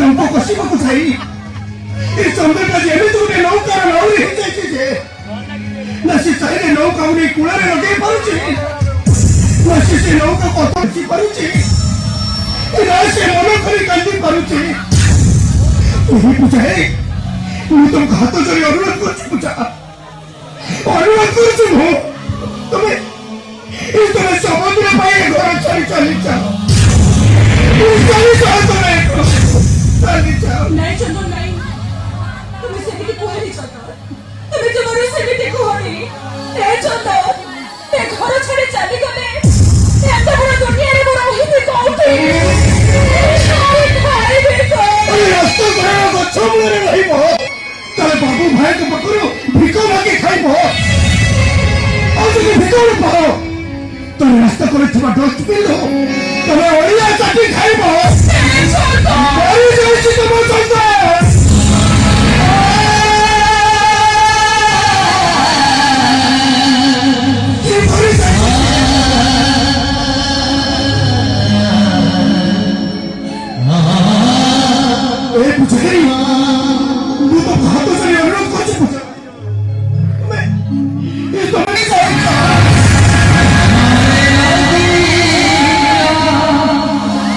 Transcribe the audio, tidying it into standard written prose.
ଟଙ୍କା କଷିବାକୁ ଯାଇ ଏ ଚନ୍ଦ୍ରକାଜି ଏମିତି ଗୋଟେ ନୌକାର ନାଉରି ହେଇଯାଇଛି ଯେ ନା ସେ ଚାହିଁଲେ ନୌକାକୁ ନେଇ କୂଳରେ ଲଗେଇ ପାରୁଛି ନା ସେ ନୌକା ପଥ ଦେଖି ପାରୁଛି ନା ସେ ମନ କରି କାନ୍ଦି ପାରୁଛି। ପୂଜା ମୁଁ ତମକୁ ହାତ ଯୋଡ଼ି ଅନୁରୋଧ କରୁଛି ପୂଜା, ଅନୁରୋଧ କରୁଛି ମୁଁ ତମେ ସମୁଦ୍ର ପାଇଁ ଘର ଛାଡ଼ି ଚାଲିଯାଅ, ନାଇଁ ଚନ୍ଦନ ନାଇଁ, ତୁମେ ସେମିତି କୁହନି ଚନ୍ଦନ, ତୁମେ ଜମାରୁ ସେମିତି କୁହନି। ଏ ଚନ୍ଦନ, ଏ ଘର ଛାଡ଼ି ଚାଲିଗଲେ ଏତେ ବଡ଼ ଦୁନିଆରେ ମୁଁ ରହିବି କୋଉଠି? ରାସ୍ତା ଘର ଗଛ ମୂଳରେ ରହିବ, ତାହେଲେ ବାବୁ ଭାଇଙ୍କ ପାଖରୁ ଭିକ ମାଗି ଖାଇବ। ଆଉ ଯଦି ଭିକ ନ ପାଅ ତାହେଲେ ରାସ୍ତା କରେ ଥିବା ଡଷ୍ଟବିନ୍ ତମେ ଅଳିଆ